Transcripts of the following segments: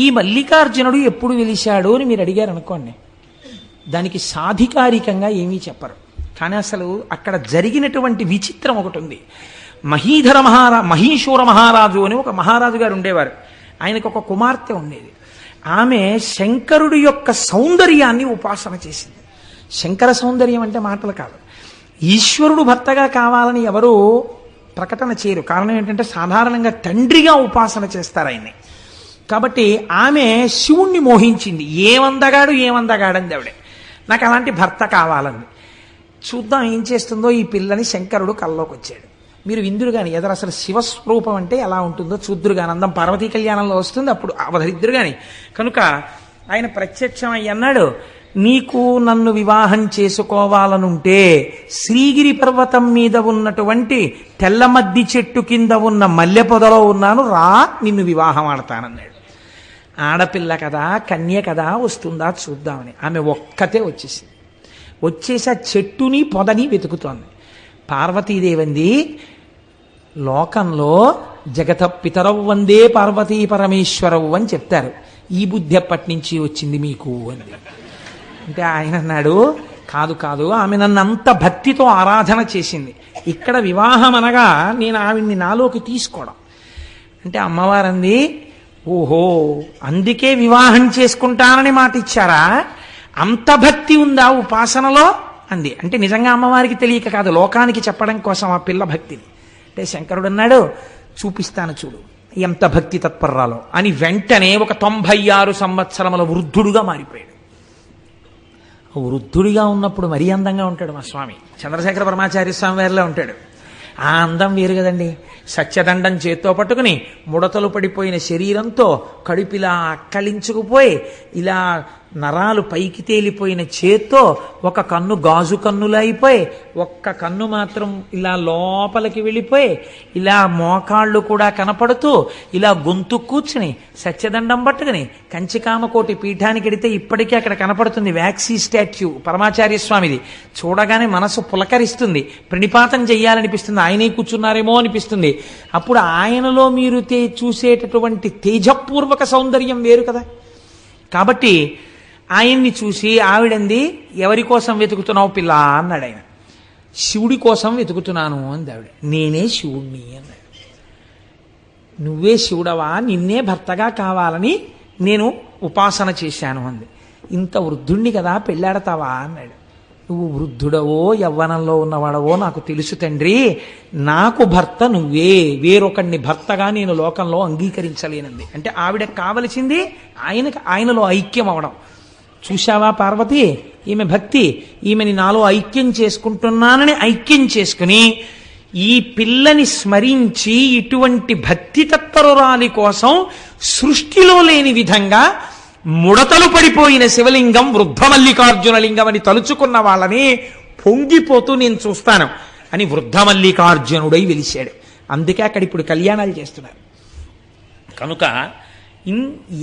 ఈ మల్లికార్జునుడు ఎప్పుడు వెలిశాడు అని మీరు అడిగారు అనుకోండి, దానికి సాధికారికంగా ఏమీ చెప్పరు. కానీ అసలు అక్కడ జరిగినటువంటి విచిత్రం ఒకటి ఉంది. మహీశూర మహారాజు అని ఒక మహారాజు గారు ఉండేవారు. ఆయనకు ఒక కుమార్తె ఉండేది. ఆమె శంకరుడి యొక్క సౌందర్యాన్ని ఉపాసన చేసింది. శంకర సౌందర్యం అంటే మాటలు కాదు. ఈశ్వరుడు భర్తగా కావాలని ఎవరూ ప్రకటన చేయరు. కారణం ఏంటంటే సాధారణంగా తండ్రిగా ఉపాసన చేస్తారు ఆయన్ని. కాబట్టి ఆమె శివుణ్ణి మోహించింది. ఏమందగాడంది ఆవిడే. నాకు అలాంటి భర్త కావాలంది. చూద్దాం ఏం చేస్తుందో ఈ పిల్లని. శంకరుడు కల్లోకి వచ్చాడు. మీరు విందురు కానీ ఎదరు అసలు శివస్వరూపం అంటే ఎలా ఉంటుందో చూద్దురు కానీ, అందం పార్వతీ కళ్యాణంలో వస్తుంది, అప్పుడు అవధరిద్దురు కానీ. కనుక ఆయన ప్రత్యక్షమై అన్నాడు, నీకు నన్ను వివాహం చేసుకోవాలనుంటే శ్రీగిరి పర్వతం మీద ఉన్నటువంటి తెల్లమద్ది చెట్టు కింద ఉన్న మల్లె పొదలో ఉన్నాను, రా నిన్ను వివాహం ఆడతానన్నాడు. ఆడపిల్ల కదా, కన్య కదా, వస్తుందా చూద్దామని ఆమె ఒక్కతే వచ్చేసింది. వచ్చేసి ఆ చెట్టుని పొదని వెతుకుతోంది. పార్వతీదేవంది, లోకంలో జగత పితరవు వందే పార్వతీ పరమేశ్వరవు అని చెప్తారు, ఈ బుద్ధి ఎప్పటి నుంచి వచ్చింది మీకు అని. అంటే ఆయన అన్నాడు, కాదు కాదు, ఆమె నన్ను అంత భక్తితో ఆరాధన చేసింది. ఇక్కడ వివాహం అనగా నేను ఆవిడ్ని నాలోకి తీసుకోవడం. అంటే అమ్మవారంది, ఓహో అందుకే వివాహం చేసుకుంటానని మాట ఇచ్చారా, అంత భక్తి ఉందా ఉపాసనలో అంది. అంటే నిజంగా అమ్మవారికి తెలియక కాదు, లోకానికి చెప్పడం కోసం ఆ పిల్ల భక్తిని. అంటే శంకరుడు అన్నాడు, చూపిస్తాను చూడు ఎంత భక్తి తత్పర్రాలో అని. వెంటనే ఒక 96 సంవత్సరముల వృద్ధుడుగా మారిపోయాడు. వృద్ధుడిగా ఉన్నప్పుడు మరీ అందంగా ఉంటాడు మా స్వామి. చంద్రశేఖర పరమాచార్య స్వామి వారిలో ఉంటాడు. ఆ అందం వేరు కదండి. సత్యదండం చేత్తో పట్టుకుని ముడతలు పడిపోయిన శరీరంతో కడుపిలా అక్కలించుకుపోయి ఇలా నరాలు పైకి తేలిపోయిన చేత్తో ఒక కన్ను గాజు కన్నులా అయిపోయి ఒక్క కన్ను మాత్రం ఇలా లోపలికి వెళ్ళిపోయి ఇలా మోకాళ్ళు కూడా కనపడుతూ ఇలా గొంతు కూర్చుని సత్యదండం పట్టుకుని కంచికామకోటి పీఠానికి ఎడితే ఇప్పటికీ అక్కడ కనపడుతుంది వ్యాక్సీ స్టాట్యూ పరమాచార్య స్వామిది. చూడగానే మనసు పులకరిస్తుంది, ప్రణిపాతం చెయ్యాలనిపిస్తుంది, ఆయనే కూర్చున్నారేమో అనిపిస్తుంది. అప్పుడు ఆయనలో మీరు చూసేటటువంటి తేజపూర్వక సౌందర్యం వేరు కదా. కాబట్టి ఆయన్ని చూసి ఆవిడంది, ఎవరి కోసం వెతుకుతున్నావు పిల్ల అన్నాడు ఆయన. శివుడి కోసం వెతుకుతున్నాను అంది ఆవిడ. నేనే శివుణ్ణి అన్నాడు. నువ్వే శివుడవా, నిన్నే భర్తగా కావాలని నేను ఉపాసన చేశాను అంది. ఇంత వృద్ధుణ్ణి కదా పెళ్ళాడతావా అన్నాడు. నువ్వు వృద్ధుడవో యవ్వనంలో ఉన్నవాడవో నాకు తెలుసు తండ్రి, నాకు భర్త నువ్వే, వేరొకడిని భర్తగా నేను లోకంలో అంగీకరించలేనంది. అంటే ఆవిడకు కావలసింది ఆయనలో ఐక్యం అవడం. చూశావా పార్వతి, ఈమె భక్తి, ఈమెని నాలో ఐక్యం చేసుకుంటున్నానని ఐక్యం చేసుకుని ఈ పిల్లని స్మరించి ఇటువంటి భక్తి తత్పరురాలి కోసం సృష్టిలో లేని విధంగా ముడతలు పడిపోయిన శివలింగం వృద్ధ మల్లికార్జున లింగం అని తలుచుకున్న వాళ్ళని పొంగిపోతూ నేను చూస్తాను అని వృద్ధ మల్లికార్జునుడై వెలిశాడు. అందుకే అక్కడ ఇప్పుడు కళ్యాణాలు చేస్తున్నారు. కనుక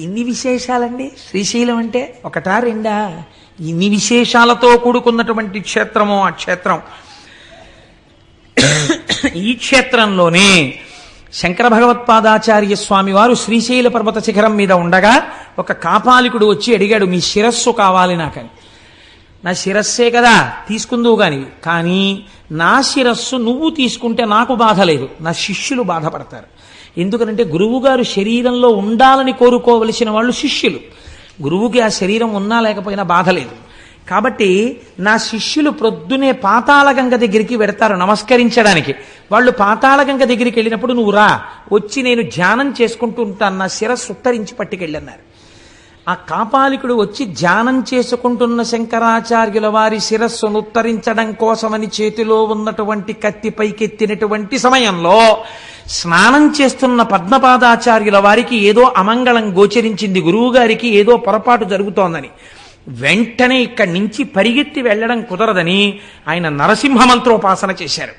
ఎన్ని విశేషాలండి శ్రీశైలం అంటే, ఒకటా రెండా? ఇన్ని విశేషాలతో కూడుకున్నటువంటి క్షేత్రమో ఆ క్షేత్రం. ఈ క్షేత్రంలోనే శంకర భగవత్పాదాచార్య స్వామి వారు శ్రీశైల పర్వత శిఖరం మీద ఉండగా ఒక కాపాలికుడు వచ్చి అడిగాడు, మీ శిరస్సు కావాలి నాకని. నా శిరస్సే కదా తీసుకుందువు కానీ నా శిరస్సు నువ్వు తీసుకుంటే నాకు బాధ లేదు, నా శిష్యులు బాధపడతారు. ఎందుకనంటే గురువుగారు శరీరంలో ఉండాలని కోరుకోవలసిన వాళ్ళు శిష్యులు. గురువుకి ఆ శరీరం ఉన్నా లేకపోయినా బాధ లేదు. కాబట్టి నా శిష్యులు ప్రొద్దునే పాతాళగంగ దగ్గరికి వెడతారు నమస్కరించడానికి. వాళ్ళు పాతాళగంగ దగ్గరికి వెళ్ళినప్పుడు నువ్వు రా, వచ్చి నేను ధ్యానం చేసుకుంటూ ఉంటాను, నా శిరస్సు ఉత్తరించి పట్టుకెళ్ళన్నారు. ఆ కాపాలికుడు వచ్చి ధ్యానం చేసుకుంటున్న శంకరాచార్యుల వారి శిరస్సును ఉత్తరించడం కోసమని చేతిలో ఉన్నటువంటి కత్తి పైకెత్తినటువంటి సమయంలో స్నానం చేస్తున్న పద్మపాదాచార్యుల వారికి ఏదో అమంగళం గోచరించింది, గురువు గారికి ఏదో పొరపాటు జరుగుతోందని. వెంటనే ఇక్కడి నుంచి పరిగెత్తి వెళ్ళడం కుదరదని ఆయన నరసింహ మంత్రోపాసన చేశారు.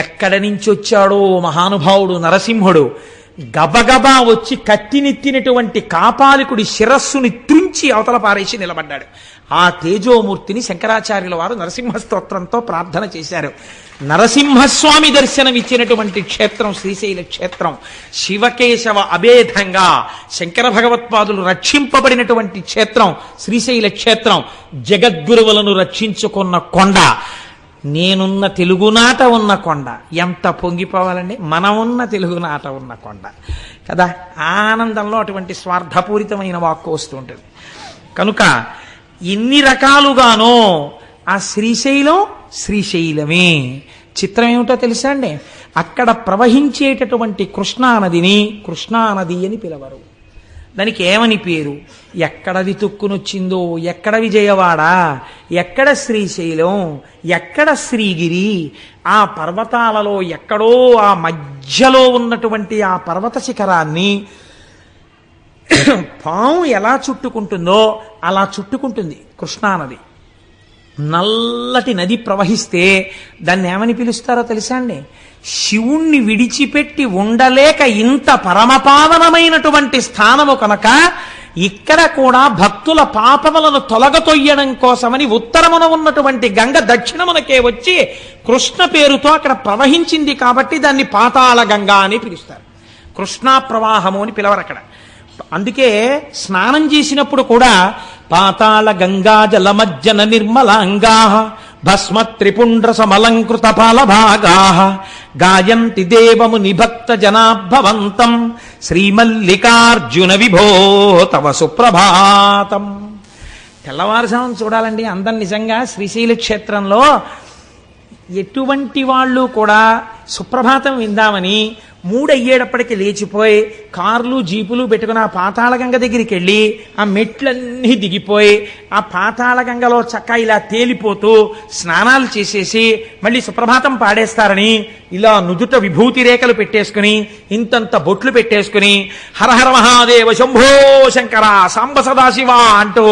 ఎక్కడి నుంచి వచ్చాడో మహానుభావుడు నరసింహుడు, గబగబా వచ్చి కత్తినెత్తినటువంటి కాపాలికుడి శిరస్సుని త్రుంచి అవతల పారేసి నిలబడ్డాడు. ఆ తేజోమూర్తిని శంకరాచార్యుల వారు నరసింహ స్తోత్రంతో ప్రార్థన చేశారు. నరసింహస్వామి దర్శనం ఇచ్చినటువంటి క్షేత్రం శ్రీశైల క్షేత్రం. శివకేశవ అభేదంగా శంకర భగవత్పాదులు రక్షింపబడినటువంటి క్షేత్రం శ్రీశైల క్షేత్రం. జగద్గురువులను రక్షించుకున్న కొండ, నేనున్న తెలుగునాట ఉన్న కొండ. ఎంత పొంగిపోవాలండి, మనమున్న తెలుగునాట ఉన్న కొండ కదా. ఆనందంలో అటువంటి స్వార్థపూరితమైన వాక్కు వస్తూ ఉంటుంది. కనుక ఎన్ని రకాలుగానో ఆ శ్రీశైలం శ్రీశైలమే. చిత్రం ఏమిటో తెలుసా అండి, అక్కడ ప్రవహించేటటువంటి కృష్ణానదిని కృష్ణానది అని పిలవరు. దానికి ఏమని పేరు? ఎక్కడ వితుక్కునొచ్చిందో, ఎక్కడ విజయవాడ, ఎక్కడ శ్రీశైలం, ఎక్కడ శ్రీగిరి, ఆ పర్వతాలలో ఎక్కడో ఆ మధ్యలో ఉన్నటువంటి ఆ పర్వత శిఖరాన్ని పాము ఎలా చుట్టుకుంటుందో అలా చుట్టుకుంటుంది కృష్ణానది. నల్లటి నది ప్రవహిస్తే దాన్ని ఏమని పిలుస్తారో తెలుసా అండి? శివుణ్ణి విడిచిపెట్టి ఉండలేక ఇంత పరమపావనమైనటువంటి స్థానము కనుక ఇక్కడ కూడా భక్తుల పాపములను తొలగతొయ్యడం కోసమని ఉత్తరమున ఉన్నటువంటి గంగ దక్షిణమునకే వచ్చి కృష్ణ పేరుతో అక్కడ ప్రవహించింది కాబట్టి దాన్ని పాతాళ గంగా అని పిలుస్తారు. కృష్ణా ప్రవాహము అని పిలవరు అక్కడ. అందుకే స్నానం చేసినప్పుడు కూడా పాతాళ గంగా జలమజ్జన నిర్మలాంగా భస్మ త్రిపుండ్ర సమలంకృత పాలభాగా గాయంతి దేవము నిభక్త జనాభవంతం శ్రీమల్లికార్జున విభో తవ సుప్రభాతం. తెల్లవారుజామున చూడాలండి అందం. నిజంగా శ్రీశైల క్షేత్రంలో ఎటువంటి వాళ్ళు కూడా సుప్రభాతం విందామని 3 అయ్యేటప్పటికి లేచిపోయి కార్లు జీపులు పెట్టుకుని ఆ పాతాళగంగ దగ్గరికి వెళ్ళి ఆ మెట్లన్నీ దిగిపోయి ఆ పాతాళగంగలో చక్క ఇలా తేలిపోతూ స్నానాలు చేసేసి మళ్ళీ సుప్రభాతం పాడేస్తారని ఇలా నుదుట విభూతి రేఖలు పెట్టేసుకుని ఇంతంత బొట్లు పెట్టేసుకుని హరహర మహాదేవ శంభో శంకర సాంబ సదాశివ అంటూ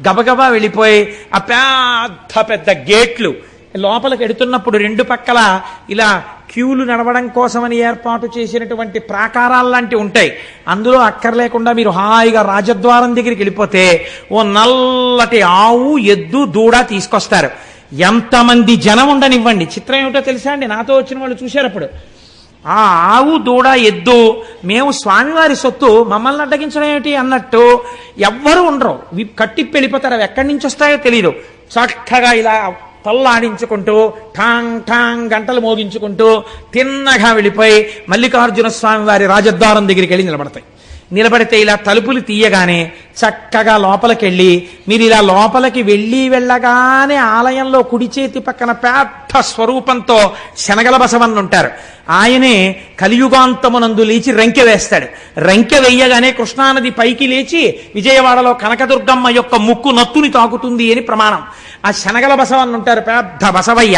గబగబా వెళ్ళిపోయి ఆ పెద్ద పెద్ద గేట్లు లోపలికి ఎడుతున్నప్పుడు 2 పక్కల ఇలా క్యూలు నడవడం కోసమని ఏర్పాటు చేసినటువంటి ప్రాకారాలు లాంటివి ఉంటాయి. అందులో అక్కర్లేకుండా మీరు హాయిగా రాజద్వారం దగ్గరికి వెళ్ళిపోతే ఓ నల్లటి ఆవు, ఎద్దు, దూడ తీసుకొస్తారు. ఎంతమంది జనం ఉండనివ్వండి. చిత్రం ఏమిటో తెలుసా అండి, నాతో వచ్చిన వాళ్ళు చూశారప్పుడు ఆ ఆవు, దూడ, ఎద్దు మేము స్వామివారి సొత్తు, మమ్మల్ని అడ్డగించడం ఏమిటి అన్నట్టు ఎవ్వరూ ఉండరు. కట్టిప్పి వెళ్ళిపోతారు. అవి ఎక్కడి నుంచి వస్తాయో తెలియదు. చక్కగా ఇలా తల్లాడించుకుంటూ ఠాంగ్ ఠాంగ్ గంటలు మోగించుకుంటూ తిన్నగా వెళ్ళిపోయి మల్లికార్జున స్వామి వారి రాజద్వారం దగ్గరికి వెళ్ళి నిలబడతాయి. నిలబడితే ఇలా తలుపులు తీయగానే చక్కగా లోపలికెళ్ళి మీరు ఇలా లోపలికి వెళ్ళగానే ఆలయంలో కుడి చేతి పక్కన పెద్ద స్వరూపంతో శనగల బసవన్న ఉంటారు. ఆయనే కలియుగాంతమునందు లేచి రంకె వేస్తాడు. రంకె వెయ్యగానే కృష్ణానది పైకి లేచి విజయవాడలో కనకదుర్గమ్మ యొక్క ముక్కు నత్తుని తాకుతుంది అని ప్రమాణం. ఆ శనగల బసవన్న ఉంటారు, పెద్ద బసవయ్య.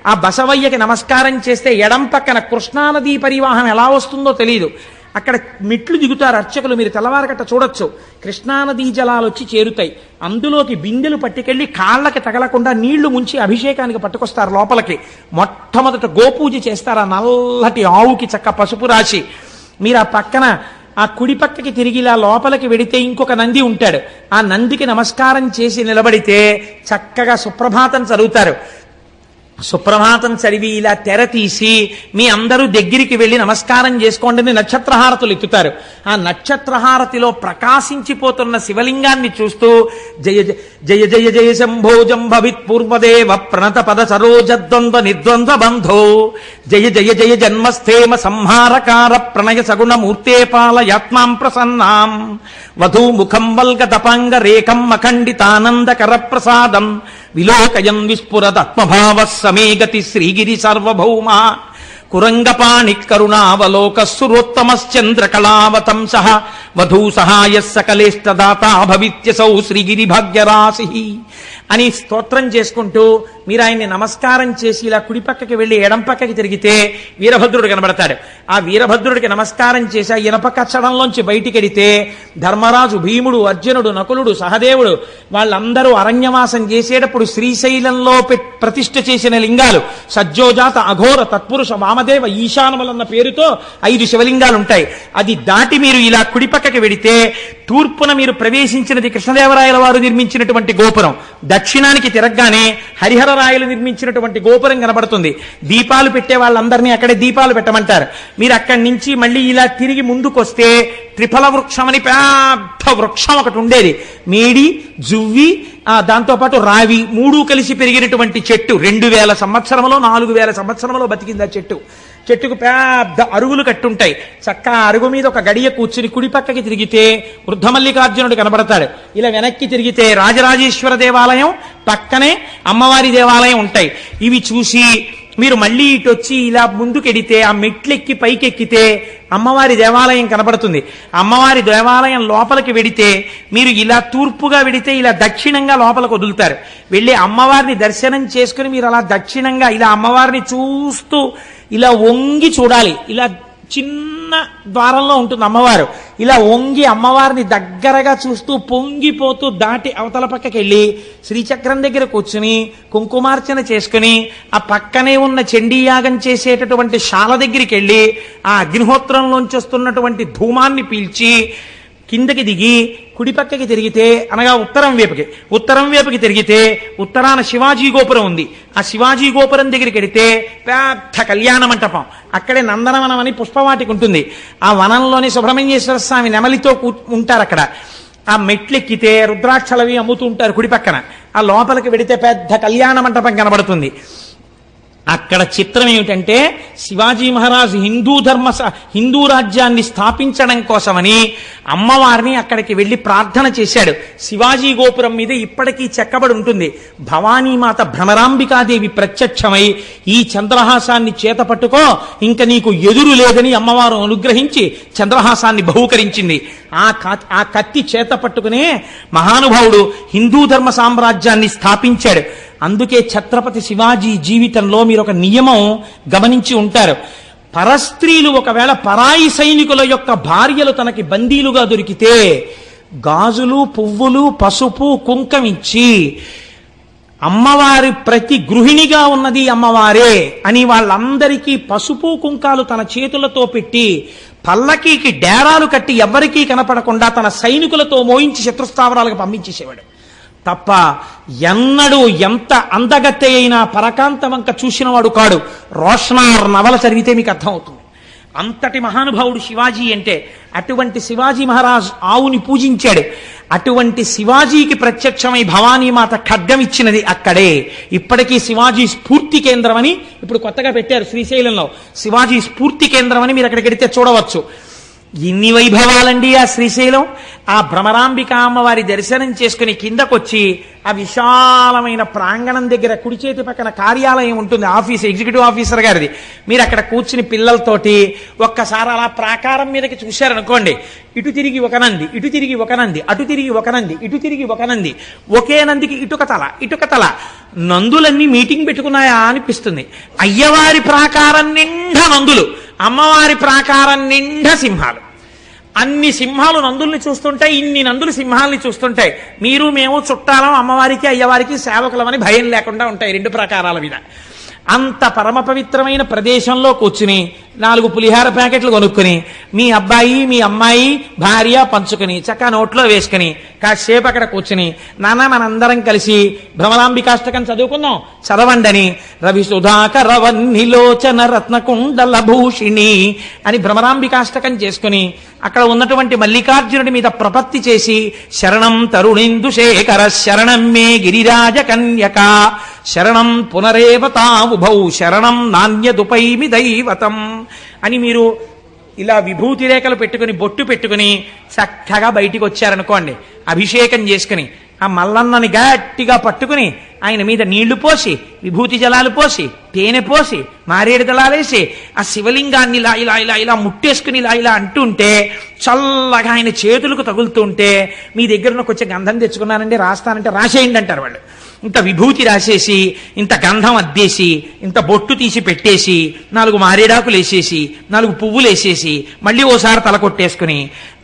ఆ బసవయ్యకి నమస్కారం చేస్తే ఎడం పక్కన కృష్ణానదీ పరివాహం ఎలా వస్తుందో తెలియదు. అక్కడ మెట్లు దిగుతారు అర్చకులు. మీరు తెల్లవారగట్ట చూడొచ్చు. కృష్ణానదీ జలాలు వచ్చి చేరుతాయి. అందులోకి బిందెలు పట్టుకెళ్లి కాళ్ళకి తగలకుండా నీళ్లు ముంచి అభిషేకానికి పట్టుకొస్తారు లోపలికి. మొట్టమొదట గోపూజ చేస్తారు. ఆ నల్లటి ఆవుకి చక్క పసుపు రాసి మీరు ఆ పక్కన ఆ కుడి పక్కకి తిరిగి ఇలా లోపలికి వెడితే ఇంకొక నంది ఉంటాడు. ఆ నందికి నమస్కారం చేసి నిలబడితే చక్కగా సుప్రభాతం చదువుతారు. సుప్రభాతం చదివి ఇలా తెర తీసి మీ అందరూ దగ్గరికి వెళ్ళి నమస్కారం చేసుకోండి నక్షత్రహారతులు ఎత్తుతారు. ఆ నక్షత్రహారతిలో ప్రకాశించిపోతున్న శివలింగాన్ని చూస్తూ జయ జయ జయ జయ శంభో జంభవిత్ పూర్వదేవ ప్రణత పద సరోజద్వంద్వ నిర్ద్వంద్వ బంధో జయ జయ జయ జన్మస్థేమ సంహారకార ప్రణయ సగుణ మూర్తే పాలయాత్మాం ప్రసన్నాం వధూ ముఖం వల్గ తపాంగ రేఖం అఖండితానందకర ప్రసాదం విలోకయన్ విస్ఫురదాత్మభావ సమే గతి శ్రీగిరి సార్వభౌమ కురంగపాణి కరుణావలోక సురోత్తమశ్చంద్రకళావతంస వధూ సహాయ సకలేష్టదాత భవిత్యసౌ శ్రీగిరి భాగ్యరాశి. అని స్తోత్రం చేసుకుంటూ మీరు ఆయన్ని నమస్కారం చేసి ఇలా కుడి పక్కకి వెళ్ళి ఎడం పక్కకి తిరిగితే వీరభద్రుడు కనబడతాడు. ఆ వీరభద్రుడికి నమస్కారం చేసి ఆ ఇనప కచ్చడంలోంచి బయటికి వెడితే ధర్మరాజు, భీముడు, అర్జునుడు, నకులుడు, సహదేవుడు వాళ్ళందరూ అరణ్యవాసం చేసేటప్పుడు శ్రీశైలంలో ప్రతిష్ఠ చేసిన లింగాలు సజ్జోజాత, అఘోర, తత్పురుష, వామదేవ, ఈశానములన్న పేరుతో 5 శివలింగాలు ఉంటాయి. అది దాటి మీరు ఇలా కుడి పక్కకి వెడితే తూర్పున మీరు ప్రవేశించినది కృష్ణదేవరాయల వారు నిర్మించినటువంటి గోపురం, దక్షిణానికి తిరగగానే హరిహరరాయలు నిర్మించినటువంటి గోపురం కనబడుతుంది. దీపాలు పెట్టే వాళ్ళందరినీ అక్కడే దీపాలు పెట్టమంటారు. మీరు అక్కడి నుంచి మళ్ళీ ఇలా తిరిగి ముందుకొస్తే త్రిఫల వృక్షం అని పెద్ద వృక్షం ఒకటి ఉండేది. మేడి, జువ్వి, దాంతోపాటు రావి 3 కలిసి పెరిగినటువంటి చెట్టు. 2000 సంవత్సరంలో 4000 సంవత్సరంలో బతికింది ఆ చెట్టు. చెట్టుకు పెద్ద అరుగులు కట్టుంటాయి. చక్క అరుగు మీద ఒక గడియ కూర్చుని కుడి పక్కకి తిరిగితే వృద్ధమల్లికార్జునుడు కనబడతాడు. ఇలా వెనక్కి తిరిగితే రాజరాజేశ్వర దేవాలయం, పక్కనే అమ్మవారి దేవాలయం ఉంటాయి. ఇవి చూసి మీరు మళ్ళీ ఇటు వచ్చి ఇలా ముందుకెడితే ఆ మెట్లెక్కి పైకెక్కితే అమ్మవారి దేవాలయం కనబడుతుంది. అమ్మవారి దేవాలయం లోపలికి వెడితే మీరు ఇలా తూర్పుగా వెడితే ఇలా దక్షిణంగా లోపలికి వదులుతారు. వెళ్ళి అమ్మవారిని దర్శనం చేసుకుని మీరు అలా దక్షిణంగా ఇలా అమ్మవారిని చూస్తూ ఇలా వంగి చూడాలి. ఇలా చిన్న ద్వారంలో ఉంటుంది అమ్మవారు. ఇలా వంగి అమ్మవారిని దగ్గరగా చూస్తూ పొంగిపోతూ దాటి అవతల పక్కకి వెళ్ళి శ్రీచక్రం దగ్గర కూర్చుని కుంకుమార్చన చేసుకుని ఆ పక్కనే ఉన్న చండీయాగం చేసేటటువంటి శాల దగ్గరికి వెళ్ళి ఆ అగ్నిహోత్రంలోంచి వస్తున్నటువంటి ధూమాన్ని పీల్చి కిందకి దిగి కుడి పక్కకి తిరిగితే, అనగా ఉత్తరం వైపుకి తిరిగితే ఉత్తరాన శివాజీ గోపురం ఉంది. ఆ శివాజీ గోపురం దగ్గరికి వెడితే పెద్ద కళ్యాణ మంటపం, అక్కడే నందనవనం అని పుష్పవాటికి ఉంటుంది. ఆ వనంలోని సుబ్రహ్మణ్యేశ్వర స్వామి నెమలితో ఉంటారు అక్కడ. ఆ మెట్లెక్కితే రుద్రాక్షలవి అమ్ముతూ ఉంటారు కుడి పక్కన. ఆ లోపలికి వెడితే పెద్ద కళ్యాణ మంటపం కనబడుతుంది. అక్కడ చిత్రం ఏమిటంటే శివాజీ మహారాజు హిందూ రాజ్యాన్ని స్థాపించడం కోసమని అమ్మవారిని అక్కడికి వెళ్లి ప్రార్థన చేశాడు. శివాజీ గోపురం మీద ఇప్పటికీ చెక్కబడి ఉంటుంది. భవానీమాత భ్రమరాంబికాదేవి ప్రత్యక్షమై ఈ చంద్రహాసాన్ని చేత పట్టుకో, ఇంక నీకు ఎదురు లేదని అమ్మవారు అనుగ్రహించి చంద్రహాసాన్ని బహూకరించింది. ఆ కత్తి చేత పట్టుకునే మహానుభావుడు హిందూ ధర్మ సామ్రాజ్యాన్ని స్థాపించాడు. అందుకే ఛత్రపతి శివాజీ జీవితంలో మీరు ఒక నియమం గమనించి ఉంటారు. పరస్త్రీలు ఒకవేళ పరాయి సైనికుల యొక్క భార్యలు తనకి బందీలుగా దొరికితే గాజులు, పువ్వులు, పసుపు, కుంకమిచ్చి అమ్మవారి ప్రతి గృహిణిగా ఉన్నది అమ్మవారే అని వాళ్ళందరికీ పసుపు కుంకాలు తన చేతులతో పెట్టి పల్లకీకి డేరాలు కట్టి ఎవ్వరికీ కనపడకుండా తన సైనికులతో మోయించి శత్రుస్థావరాలకు పంపించేసేవాడు. తప్ప ఎన్నడూ ఎంత అందగత్తె అయినా పరకాంత వంక చూసినవాడు కాడు. రోషనార్ నవల చదివితే మీకు అర్థమవుతుంది. అంతటి మహానుభావుడు శివాజీ అంటే. అటువంటి శివాజీ మహారాజ్ ఆవుని పూజించాడు. అటువంటి శివాజీకి ప్రత్యక్షమై భవానీమాత ఖడ్గం ఇచ్చినది అక్కడే. ఇప్పటికీ శివాజీ స్ఫూర్తి కేంద్రం అని ఇప్పుడు కొత్తగా పెట్టారు శ్రీశైలంలో. శివాజీ స్ఫూర్తి కేంద్రం అని మీరు అక్కడికి వెడితే చూడవచ్చు. ఎన్ని వైభవాలండి ఆ శ్రీశైలం. ఆ భ్రమరాంబిక అమ్మవారి దర్శనం చేసుకుని కిందకొచ్చి ఆ విశాలమైన ప్రాంగణం దగ్గర కుడి చేతి పక్కన కార్యాలయం ఉంటుంది, ఆఫీస్, ఎగ్జిక్యూటివ్ ఆఫీసర్ గారిది. మీరు అక్కడ కూర్చుని పిల్లలతోటి ఒక్కసారి అలా ప్రాకారం మీదకి చూశారనుకోండి, ఇటు తిరిగి ఒక నంది, ఇటు తిరిగి ఒక నంది, అటు తిరిగి ఒక నంది, ఇటు తిరిగి ఒక నంది, ఒకే నందికి ఇటుక తల. నందులన్నీ మీటింగ్ పెట్టుకున్నాయా అనిపిస్తుంది. అయ్యవారి ప్రాకారం నిండా నందులు, అమ్మవారి ప్రాకారం నిండా సింహాలు. అన్ని సింహాలు నందుల్ని చూస్తుంటాయి, ఇన్ని నందులు సింహాలని చూస్తుంటాయి. మీరు మేము చుట్టాలం, అమ్మవారికి అయ్యవారికి సేవకులమని భయం లేకుండా ఉంటాయి 2 ప్రాకారాల మీద. అంత పరమ పవిత్రమైన ప్రదేశంలో కూర్చుని 4 పులిహార ప్యాకెట్లు కొనుక్కుని మీ అబ్బాయి, మీ అమ్మాయి, భార్య పంచుకుని చక్కగా నోట్లో వేసుకుని కాసేపు అక్కడ కూర్చుని నాన్న మనందరం కలిసి భ్రమరాంబికాష్టకం చదువుకుందాం, చదవండని రవి సుధాకర వన్నిలోచన రత్నకుండల భూషిణి అని భ్రమరాంబికాష్టకం చేసుకుని అక్కడ ఉన్నటువంటి మల్లికార్జునుడి మీద ప్రపత్తి చేసి శరణం తరుణేందు శేఖర శరణం మే గిరిరాజ కన్యక శరణం పునరేవతావుభౌ శరణం నాణ్యదుపైమి దైవతం అని మీరు ఇలా విభూతి రేఖలు పెట్టుకుని బొట్టు పెట్టుకుని చక్కగా బయటికి వచ్చారనుకోండి, అభిషేకం చేసుకుని ఆ మల్లన్నని గట్టిగా పట్టుకుని ఆయన మీద నీళ్లు పోసి విభూతి జలాలు పోసి తేనె పోసి మారేడు దళాలేసి ఆ శివలింగాన్ని ఇలా ఇలా ఇలా ఇలా ముట్టేసుకుని ఇలా ఇలా అంటుంటే చల్లగా ఆయన చేతులకు తగులుతుంటే మీ దగ్గర కొంచెం గంధం తెచ్చుకున్నానండి రాస్తానంటే రాసేయండి అంటారు వాళ్ళు. ఇంత విభూతి రాసేసి ఇంత గంధం అద్దేసి ఇంత బొట్టు తీసి పెట్టేసి 4 మారేడాకులు వేసేసి 4 పువ్వులు వేసేసి మళ్ళీ ఓసారి తల కొట్టేసుకుని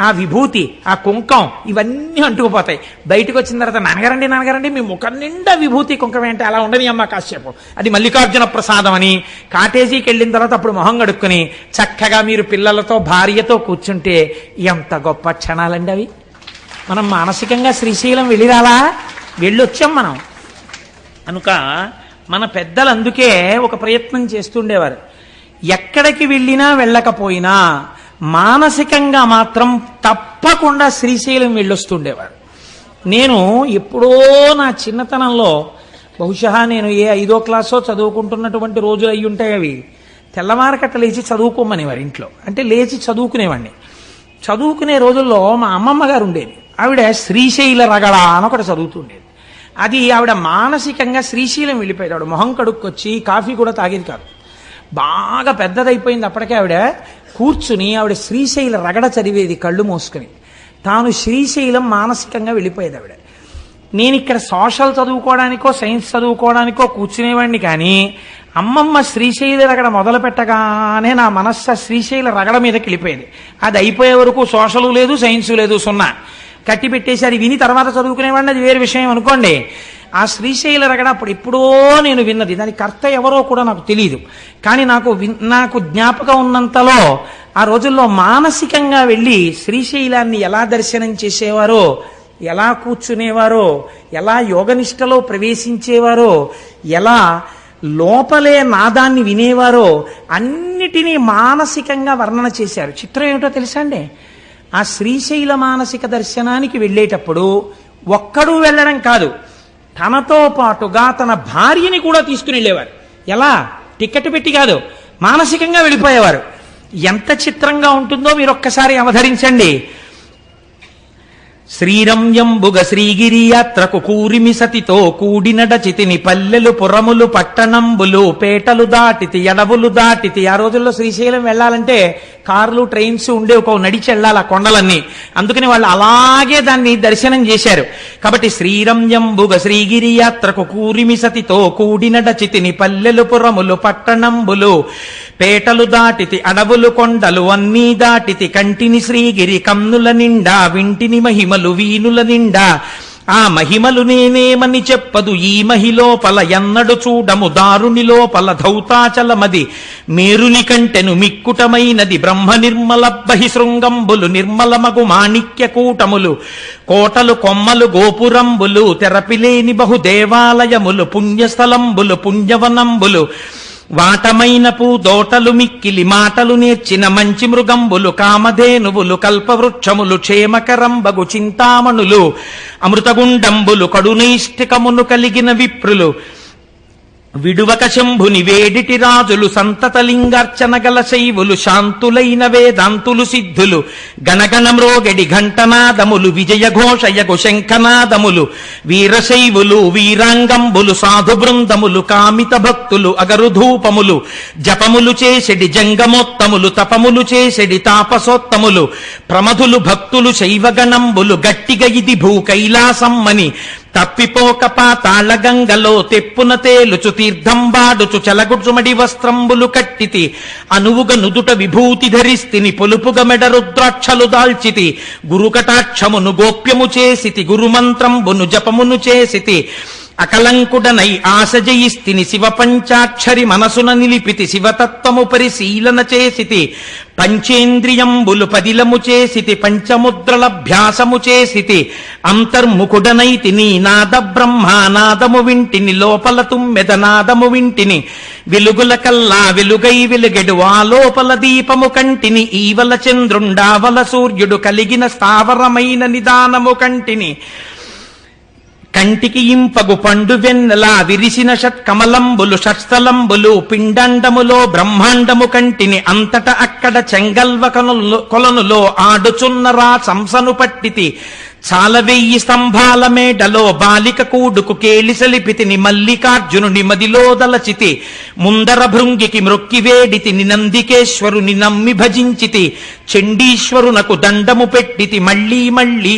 ఆ విభూతి ఆ కుంకం ఇవన్నీ అంటుకుపోతాయి. బయటకు వచ్చిన తర్వాత నాన్నగారండి మీ ముఖం నిండా విభూతి కుంకం ఏంటి అలా ఉండని అమ్మ కాసేపు అది మల్లికార్జున ప్రసాదం అని కాటేజీకి వెళ్ళిన తర్వాత అప్పుడు మొహం కడుక్కుని చక్కగా మీరు పిల్లలతో భార్యతో కూర్చుంటే ఎంత గొప్ప క్షణాలండి అవి. మనం మానసికంగా శ్రీశైలం వెళ్ళొచ్చాం మనం కనుక మన పెద్దలు అందుకే ఒక ప్రయత్నం చేస్తుండేవారు. ఎక్కడికి వెళ్ళినా వెళ్ళకపోయినా మానసికంగా మాత్రం తప్పకుండా శ్రీశైలం వెళ్ళొస్తుండేవారు. నేను ఎప్పుడో నా చిన్నతనంలో బహుశా నేను ఏ 5వ క్లాసో చదువుకుంటున్నటువంటి రోజులు అయ్యి ఉంటాయి అవి. తెల్లవారకట్ట లేచి చదువుకోమనేవారు ఇంట్లో. అంటే లేచి చదువుకునేవాడిని. చదువుకునే రోజుల్లో మా అమ్మమ్మ గారు ఉండేది. ఆవిడ శ్రీశైల రగడ అని ఒకటి చదువుతుండేది. అది ఆవిడ మానసికంగా శ్రీశైలం వెళ్ళిపోయాడు. ఆవిడ మొహం కడుక్కొచ్చి కాఫీ కూడా తాగేది కాదు. బాగా పెద్దదైపోయింది అప్పటికే. ఆవిడ కూర్చుని ఆవిడ శ్రీశైల రగడ చదివేది కళ్ళు మూసుకుని. తాను శ్రీశైలం మానసికంగా వెళ్ళిపోయేది ఆవిడ. నేను ఇక్కడ సోషల్ చదువుకోవడానికో సైన్స్ చదువుకోవడానికో కూర్చునేవాడిని కానీ అమ్మమ్మ శ్రీశైల రగడ మొదలు పెట్టగానే నా మనస్సు శ్రీశైల రగడ మీదకి వెళ్ళిపోయేది. అది అయిపోయే వరకు సోషలు లేదు సైన్సు లేదు, 0 కట్టి పెట్టేసి అది విని తర్వాత చదువుకునేవాడిని, అది వేరే విషయం అనుకోండి. ఆ శ్రీశైల రగడ అప్పుడు ఎప్పుడో నేను విన్నది. దాని కర్త ఎవరో కూడా నాకు తెలియదు. కానీ నాకు జ్ఞాపకం ఉన్నంతలో ఆ రోజుల్లో మానసికంగా వెళ్ళి శ్రీశైలాన్ని ఎలా దర్శనం చేసేవారో, ఎలా కూర్చునేవారో, ఎలా యోగనిష్టలో ప్రవేశించేవారో, ఎలా లోపలే నాదాన్ని వినేవారో అన్నిటినీ మానసికంగా వర్ణన చేశారు. చిత్రం ఏమిటో తెలుసా అండి? ఆ శ్రీశైల మానసిక దర్శనానికి వెళ్ళేటప్పుడు ఒక్కడూ వెళ్ళడం కాదు, తనతో పాటుగా తన భార్యని కూడా తీసుకుని వెళ్ళేవారు. ఎలా? టికెట్ పెట్టి కాదు, మానసికంగా వెళ్ళిపోయేవారు. ఎంత చిత్రంగా ఉంటుందో మీరు ఒక్కసారి అవధరించండి. శ్రీరంయంబుగ శ్రీగిరి యాత్రకు కూరిమి సతితో కూడినడచితిని పల్లెలు పురములు పట్టణంబులు పేటలు దాటితి అడవులు దాటితి. ఆ రోజుల్లో శ్రీశైలం వెళ్ళాలంటే కార్లు ట్రైన్స్ ఉండే ఒక నడిచి వెళ్ళాలి ఆ కొండలన్నీ. అందుకని వాళ్ళు అలాగే దాన్ని దర్శనం చేశారు. కాబట్టి శ్రీరంయంబుగ శ్రీగిరి యాత్రకు కూరిమి సతితో కూడినడచితిని పల్లెలు పురములు పట్టణంబులు పేటలు దాటితి అడవులు కొండలు అన్నీ దాటితి కంటిని శ్రీగిరి కన్నుల నిండా వింటిని మహిమలు వీనుల నిండా ఆ మహిమలు నేనేమని చెప్పదు ఈ మహిలోపల ఎన్నడు చూడము దారుని లోపల ధౌతాచలమది మేరుని కంటెను మిక్కుటమైనది బ్రహ్మ నిర్మల బహిశృంగంబులు నిర్మలమగు మాణిక్య కూటములు కోటలు కొమ్మలు గోపురంబులు తెరపిలేని బహు దేవాలయములు పుణ్యస్థలంబులు పుణ్యవనంబులు వాటమైన పూదోటలు మిక్కిలి మాటలు నేర్చిన మంచి మృగంబులు కామధేనువులు కల్పవృక్షములు క్షేమకరంబగు చింతామణులు అమృతగుండంబులు కడునైష్టికమును కలిగిన విప్రులు విడువక శంభుని వేడిటి రాజులు సంతతలింగార్చన గల శైవులు శాంతులైన వేదాంతులు సిద్ధులు గణగణ మ్రోగడి ఘంటనాదములు విజయఘోషయగు శంఖనాదములు వీరశైవులు వీరాంగంబులు సాధు బృందములు కామిత భక్తులు అగరుధూపములు జపములు చేసెడి జంగమోత్తములు తపములు చేసెడి తాపసోత్తములు ప్రమధులు భక్తులు శైవగణంబులు గట్టిగ ఇది భూ కైలాసమ్మని తప్పిపోక పాతాళ గంగలో తెప్పున తేలుచు తీర్థంబాడుచు చలగుచుమడి వస్త్రంబులు కట్టితి అనువుగ నుదుట విభూతి ధరిస్తిని పొలుపుగ మెడ రుద్రాక్షలు దాల్చితి గురుకటాక్షమును గోప్యము చేసితి గురుమంత్రంబును జపమును చేసితి అకలంకుడనై ఆశ జయిస్తిని శివ పంచాక్షరి మనసున నిలిపితి శివతత్వము పరిశీలన చేసితి పంచేంద్రియంబులు పదిలము చేసితి పంచముద్రలభ్యాసము చేసితి అంతర్ముఖుడనైతి నీ నాద బ్రహ్మానాదము వింటిని లోపల తుమ్మెద నాదము వింటిని వెలుగుల కల్లా వెలుగై వెలుగెడు ఆ లోపల దీపము కంటిని ఈవల చంద్రుండావల సూర్యుడు కలిగిన స్థావరమైన నిదానము కంటిని కంటికి ఇంపగు పండు వెన్నెలా విరిసిన షట్కమలంబులు షట్స్థలంబులు పిండండములో బ్రహ్మాండము కంటిని అంతట అక్కడ చెంగల్వ కొలనులో ఆడుచున్నరా సంసను పట్టితి చాలా 1000 స్తంభాల మేడలో బాలిక కూడుకు కేలిసలిపితిని మల్లికార్జునుని మదిలో దలచితి ముందర భృంగికి మ్రొక్కి వేడితిని నందికేశ్వరుని నమ్మి భజించితి చండీశ్వరునకు దండము పెట్టితి మళ్ళీ మళ్ళీ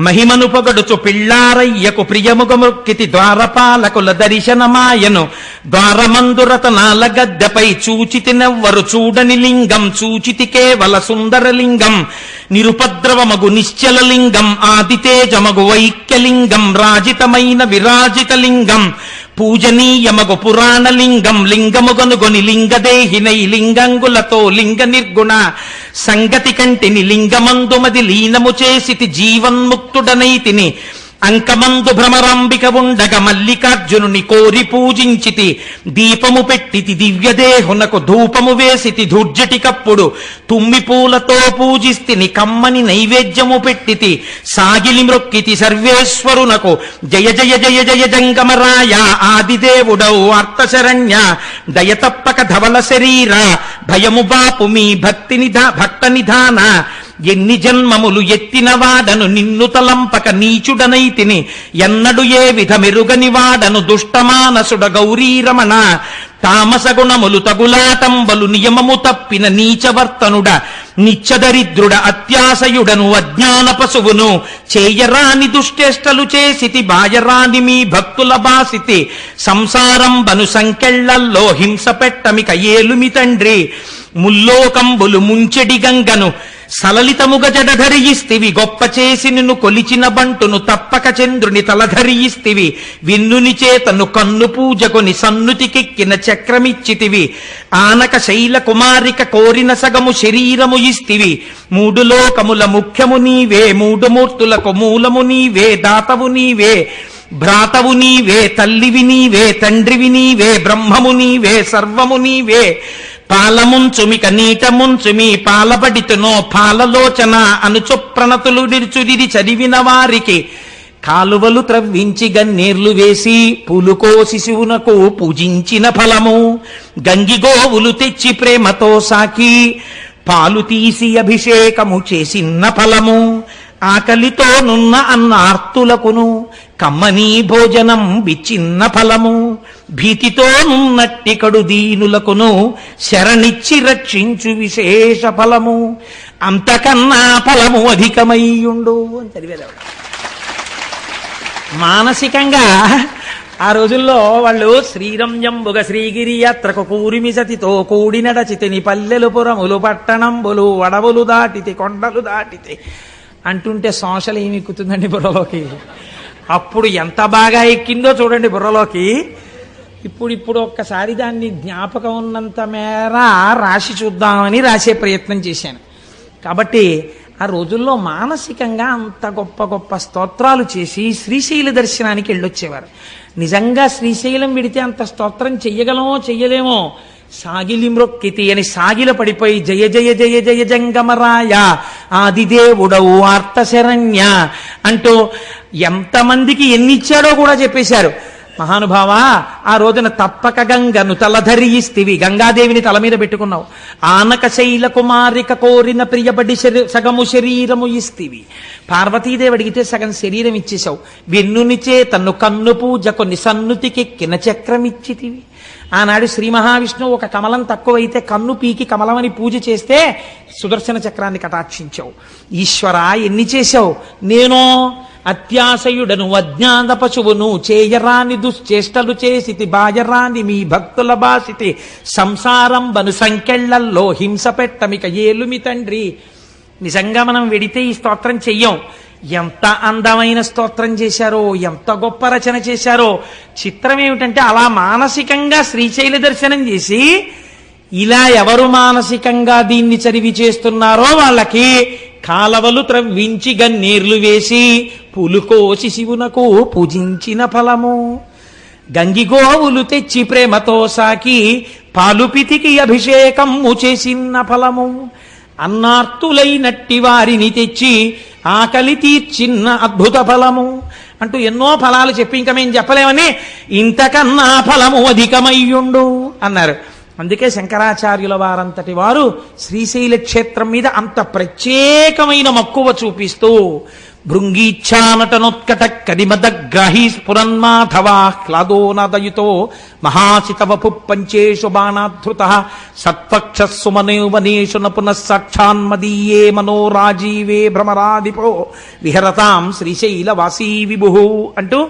మహిమను పొగడుచు పిళ్ళారయ్యకు ప్రియముగ మొక్కితి ద్వారపాలకుల దర్శనమాయను ద్వారమందురతనాల గద్దెపై చూచితినెవ్వరు చూడని లింగం చూచితి కేవల సుందరలింగం నిరుపద్రవమగు నిశ్చల లింగం ఆదితేజమగు వైక్యలింగం రాజితమైన విరాజిత లింగం పూజనీయమగు పురాణలింగం లింగముగనుగొని లింగదేహినై లింగంగులతో లింగ నిర్గుణ సంగతి కంటిని లింగమందుమది లీనము చేసితి జీవన్ముక్తుడనైతిని అంకమందు భ్రమరాంబిక ఉండగ మల్లికార్జునుని కోరి పూజించితి దీపము పెట్టితి దివ్యదేహునకు ధూపము వేసితి ధూర్జటికప్పుడు తుమ్మి పూలతో పూజిస్తిని కమ్మని నైవేద్యము పెట్టితి సాగిలి మ్రొక్కితి సర్వేశ్వరునకు జయ జయ జయ జయ జంగమరాయ ఆదిదేవుడౌ అర్థశరణ్య దయతప్పక ధవల శరీర భయము బాపు మీ భక్త నిధాన ఎన్ని జన్మములు ఎత్తిన వాడను నిన్ను తలంపక నీచుడనైతిని ఎన్నడు ఏ విధమెరుగని వాడను దుష్టమానసుడ గౌరీరమణ తామసగుణములు తగులాటంబలు నియమము తప్పిన నీచవర్తనుడ నిత్యదరిద్రుడ అత్యాశయుడను అజ్ఞాన పశువును చేయరాని దుష్టేష్టలు చేసితి బాయరాని మీ భక్తుల బాసితి సంసారంబను సంకెళ్లల్లో హింస పెట్టమిక ఏలుమి తండ్రి ముల్లోకంబులు ముంచెడి గంగను సలలితముగ జడధరియిస్తివి గొప్ప చేసి నిన్ను కొలిచిన బంటును తప్పక చంద్రుని తలధరియిస్తివి విన్నుని చేతను కన్ను పూజకొని సన్నుతికెక్కిన చక్రమిచ్చితివి ఆనక శైల కుమారిక కోరిన సగము శరీరము ఇస్తివి 3 లోకముల ముఖ్యము నీవే 3 మూర్తులకు మూలము నీవే దాతవు నీవే భ్రాతవు నీవే తల్లివి నీవే తండ్రివి నీవే బ్రహ్మము నీవే సర్వము నీవే పాలముంచుమిక నీట ముంచుమి పాలబడితునో పాలలోచన అనుచు ప్రణతులు నిరుచుడిది చదివిన వారికి కాలువలు త్రవ్వించి గన్నేర్లు వేసి పూలుకో శిశువునకు పూజించిన ఫలము గంగిగోవులు తెచ్చి ప్రేమతో సాకి పాలు తీసి అభిషేకము చేసిన ఫలము ఆకలితో నున్న అన్నార్తులకును కమ్మనీ భోజనం బిచ్చిన్న ఫలము భీతితో నున్నట్టి కడు దీనులకును శరణిచ్చి రక్షించు విశేష ఫలము అంతకన్నా ఫలము అధికమయ్యుండు అని చదివేది. మానసికంగా ఆ రోజుల్లో వాళ్ళు శ్రీరంజంబుగ శ్రీగిరి యాత్రకు కూరిమి సతితో కూడి నడచితిని పల్లెలు పురములు పట్టణంబులు అడవులు దాటితి కొండలు దాటితి అంటుంటే శోషలు ఏమి ఎక్కుతుందండి బుర్రలోకి. అప్పుడు ఎంత బాగా ఎక్కిందో చూడండి బుర్రలోకి. ఇప్పుడు ఒక్కసారి దాన్ని జ్ఞాపకం ఉన్నంత మేర రాసి చూద్దామని రాసే ప్రయత్నం చేశాను. కాబట్టి ఆ రోజుల్లో మానసికంగా అంత గొప్ప గొప్ప స్తోత్రాలు చేసి శ్రీశైల దర్శనానికి వెళ్ళొచ్చేవారు. నిజంగా శ్రీశైలం విడితే అంత స్తోత్రం చెయ్యగలమో చెయ్యలేమో. సాగిలి మ్రొక్కితి అని సాగిల పడిపోయి జయ జయ జయ జయ జంగమరాయ ఆదిదేవుడవు ఆర్తశరణ్య అంటూ ఎంతమందికి ఎన్నిచ్చాడో కూడా చెప్పేశారు. మహానుభావ, ఆ రోజున తప్పక గంగను తలధరియిస్తివి, గంగాదేవిని తల మీద పెట్టుకున్నావు. ఆనక శైల కుమారిక కోరిన ప్రియబడి సగము శరీరము ఇస్తివి. పార్వతీదేవి అడిగితే సగం శరీరం ఇచ్చేశావు. వెన్నునిచే తన్ను కన్ను పూజకు నిసన్నుతికెక్కిన చక్రమిచ్చితివి. ఆనాడు శ్రీ మహావిష్ణువు ఒక కమలం తక్కువైతే కన్ను పీకి కమలమని పూజ చేస్తే సుదర్శన చక్రాన్ని కటాక్షించావు. ఈశ్వర, ఎన్ని చేశావు. నేను అత్యాశయుడను అజ్ఞాన పశువును చేయరాని దుశ్చేష్టలు చేసితి బాయరాని మీ భక్తుల బాసితి సంసారం బను సంకెళ్లల్లో హింస పెట్టమిక ఏలుమి తండ్రి. నిజంగా మనం వెడితే ఈ స్తోత్రం చెయ్యం. ఎంత అందమైన స్తోత్రం చేశారో, ఎంత గొప్ప రచన చేశారో. చిత్రం ఏమిటంటే అలా మానసికంగా శ్రీశైల దర్శనం చేసి ఇలా ఎవరు మానసికంగా దీన్ని చదివి చేస్తున్నారో వాళ్ళకి కాలవలు త్రవ్వించి గన్నేర్లు వేసి పులుకోసి శివునకు పూజించిన ఫలము. గంగిగోవులు తెచ్చి ప్రేమతో సాకి పాలుపితికి అభిషేకము చేసిన ఫలము. అన్నార్తులైనట్టి వారిని తెచ్చి ఆకలి తీర్చిన్న అద్భుత ఫలము అంటూ ఎన్నో ఫలాలు చెప్పి ఇంకా మేము చెప్పలేమని ఇంతకన్నా ఫలము అధికమయ్యుండు అన్నారు. అందుకే శంకరాచార్యుల వారంతటి వారు శ్రీశైల క్షేత్రం మీద అంత ప్రత్యేకమైన మక్కువ చూపిస్తూ భృంగీచ్ఛానటనోత్కట కదిమదగ్రాహీ స్ఫురన్మాధవాహ్లాదోనదయుతో మహాసితవపు పంచేషు బాణాధృత సత్పక్షస్సు మనోవనేషు న పునః సాక్షాన్మదీయే మనోరాజీవే భ్రమరాధిపో విహరతాం శ్రీశైలవాసీ విభు అంటూ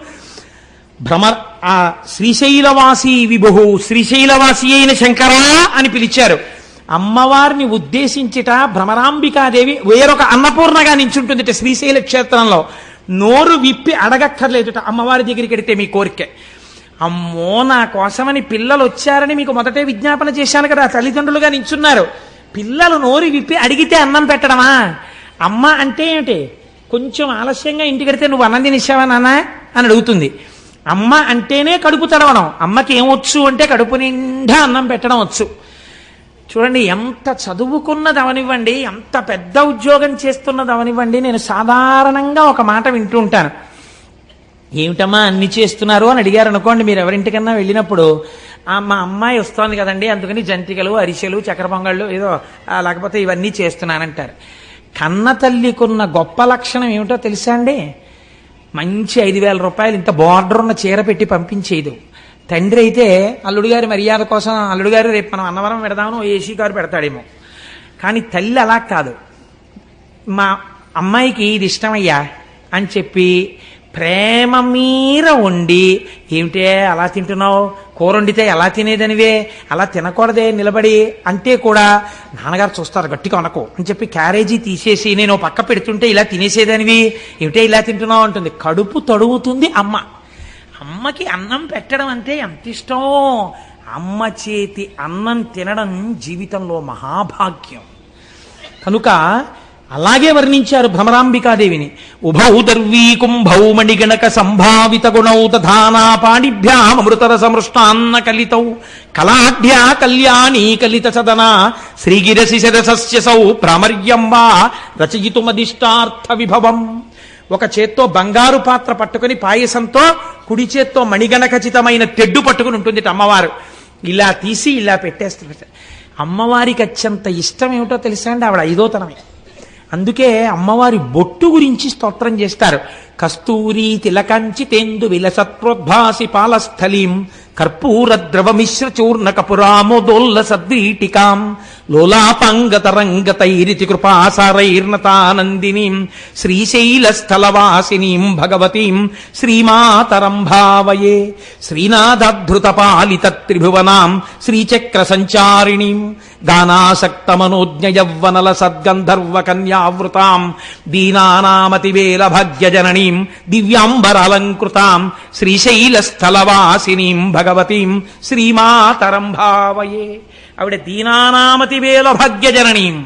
ఆ శ్రీశైలవాసీ విభు, శ్రీశైలవాసి అయిన శంకరా అని పిలిచారు. అమ్మవారిని ఉద్దేశించిట భ్రమరాంబికాదేవి వేరొక అన్నపూర్ణగా నించుంటుందిట శ్రీశైల క్షేత్రంలో. నోరు విప్పి అడగక్కర్లేదుట అమ్మవారి దగ్గరికి వెడితే మీ కోరిక. అమ్మో నా కోసమని పిల్లలు వచ్చారని మీకు మొదటే విజ్ఞాపన చేశాను కదా, తల్లిదండ్రులుగా నించున్నారు. పిల్లలు నోరు విప్పి అడిగితే అన్నం పెట్టడమా? అమ్మ అంటే ఏమిటి? కొంచెం ఆలస్యంగా ఇంటికి వెడితే నువ్వు అన్నం తినేసావా నాన్న అని అడుగుతుంది. అమ్మ అంటేనే కడుపు తడవడం. అమ్మకి ఏమొచ్చు అంటే కడుపు నిండా అన్నం పెట్టడం వచ్చు. చూడండి, ఎంత చదువుకున్నది అవనివ్వండి, ఎంత పెద్ద ఉద్యోగం చేస్తున్నది అవనివ్వండి, నేను సాధారణంగా ఒక మాట వింటూ ఉంటాను. ఏమిటమ్మా అన్ని చేస్తున్నారు అని అడిగారు అనుకోండి, మీరు ఎవరింటికన్నా వెళ్ళినప్పుడు, మా అమ్మాయి వస్తోంది కదండి అందుకని జంతికలు, అరిసెలు, చక్కెర పొంగళ్ళు ఏదో లేకపోతే ఇవన్నీ చేస్తున్నానంటారు. కన్న తల్లికున్న గొప్ప లక్షణం ఏమిటో తెలుసా అండి? మంచి 5,000 రూపాయలు ఇంత బార్డర్ ఉన్న చీర పెట్టి పంపించేదు. తండ్రి అయితే అల్లుడు గారి మర్యాద కోసం, అల్లుడు గారు రేపు మనం అన్నవరం పెడదామని ఏసీ కారు పెడతాడేమో. కానీ తల్లి అలా కాదు. మా అమ్మాయికి ఇది ఇష్టమయ్యా అని చెప్పి ప్రేమ మీర వండి, ఏమిటే అలా తింటున్నావు, కూర వండితే ఎలా తినేదనివే, అలా తినకూడదే నిలబడి అంటే కూడా నాన్నగారు చూస్తారు గట్టిగా అనకు అని చెప్పి క్యారేజీ తీసేసి నేను పక్క పెడుతుంటే ఇలా తినేసేదనివి, ఏమిటే ఇలా తింటున్నావు అంటుంది. కడుపు తడువుతుంది అమ్మ. అమ్మకి అన్నం పెట్టడం అంటే ఎంత ఇష్టం. అమ్మ చేతి అన్నం తినడం జీవితంలో మహాభాగ్యం. కనుక అలాగే వర్ణించారు భ్రమరాంబికాదేవిని. ఉభౌ దర్వీ కుంభౌ మణిగణక సంభావిత గుణౌ తథానా పాణిభ్యామృతరసమృష్టాన్న కలితౌ కళాఢ్యా కళ్యాణీ కలిత సదనా శ్రీగిరసి శరసస్యసౌ ప్రామర్యం వా రచయితుమదిష్టార్థ విభవం. ఒక చేత్తో బంగారు పాత్ర పట్టుకుని పాయసంతో, కుడి చేత్తో మణిగణఖచితమైన తెడ్డు పట్టుకుని ఉంటుంది అమ్మవారు. ఇలా తీసి ఇలా పెట్టేస్తారు. అమ్మవారికి అత్యంత ఇష్టం ఏమిటో తెలుసా అండి? ఆవిడ 5వ తనమే. అందుకే అమ్మవారి బొట్టు గురించి స్తోత్రం చేస్తారు. కస్తూరి తిలకంచితేందు విలసత్ప్రోద్భాసి పాలస్థలీం కర్పూర ద్రవమిశ్ర చూర్ణ కపురామోదోల్ల సద్వీటికాం లోలాపాంగతరంగతైరితి కృపాసారైర్నతానందినీం శ్రీశైలస్థలవాసినీం భగవతీం శ్రీమాతరం భావయే. శ్రీనాథధృత పాలిత త్రిభువనాం శ్రీచక్ర సంచారిణీం గానాసక్త మనోజ్ఞ యవ్వనల సద్గంధర్వ కన్యావృతాం దీనానామతివేల భాగ్యజననీం దివ్యాంబరాలంకృతాం శ్రీశైలస్థలవాసినీం భగవతీం శ్రీమాతరం భావయే. ఆవిడ దీనానామతివేల భాగ్యజననీం,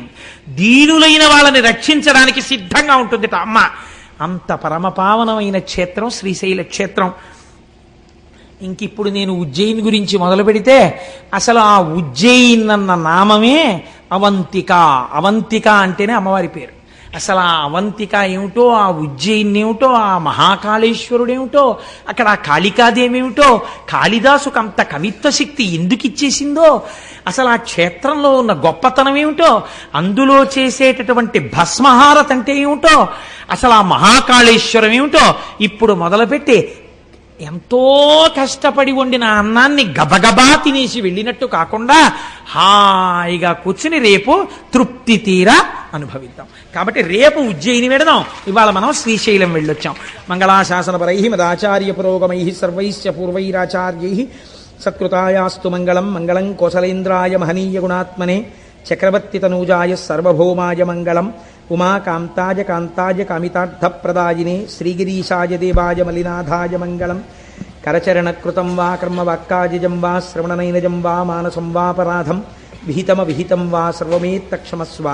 దీనులైన వాళ్ళని రక్షించడానికి సిద్ధంగా ఉంటుంది అమ్మ. అంత పరమపావనమైన క్షేత్రం శ్రీశైల క్షేత్రం. ఇంకిప్పుడు నేను ఉజ్జయిని గురించి మొదలు పెడితే అసలు ఆ ఉజ్జయిన్ అన్న నామమే అవంతిక. అవంతిక అంటేనే అమ్మవారి పేరు. అసలు ఆ అవంతిక ఏమిటో, ఆ ఉజ్జయిని ఏమిటో, ఆ మహాకాళేశ్వరుడేమిటో, అక్కడ ఆ కాళికాదేవి ఏమిటో, కాళిదాసుకు అంత కవిత్వ శక్తి ఎందుకు ఇచ్చేసిందో, అసలు ఆ క్షేత్రంలో ఉన్న గొప్పతనం ఏమిటో, అందులో చేసేటటువంటి భస్మహారత అంటే ఏమిటో, అసలు ఆ మహాకాళేశ్వరం ఏమిటో ఇప్పుడు మొదలుపెట్టి ఎంతో కష్టపడి వండిన అన్నాన్ని గబగబా తినేసి వెళ్ళినట్టు కాకుండా హాయిగా కూర్చుని రేపు తృప్తి తీరా అనుభవిద్దాం. కాబట్టి రేపు ఉజ్జయిని వెడదాం, ఇవాళ మనం శ్రీశైలం వెళ్ళొచ్చాం. మంగళాశాసనపరై మదాచార్య పురోగమై సర్వైశ్చ పూర్వైరాచార్యై సత్కృతాయాస్తు మంగళం. మంగళం కోసలేంద్రాయ మహనీయ గుణాత్మనే చక్రవర్తి తనూజాయ సర్వభౌమాయ మంగళం. ఉమాకాంతాయ కాంతాయ కామితార్థప్రదాయినే శ్రీగిరీశాయ దేవాయ మలినాథాయ మంగళం. కరచరణకృతం వా కర్మవాక్కాజం వా శ్రవణనైనజం వా మానసం వాపరాధం విహితం వా సర్వమేత్తక్షమస్వ.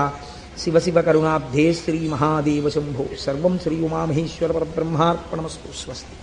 శివ శివ కరుణాబ్ధే శ్రీ మహాదేవ శంభో. సర్వం శ్రీ ఉమామహేశ్వర పరబ్రహ్మార్పణమస్తు. స్వస్తి.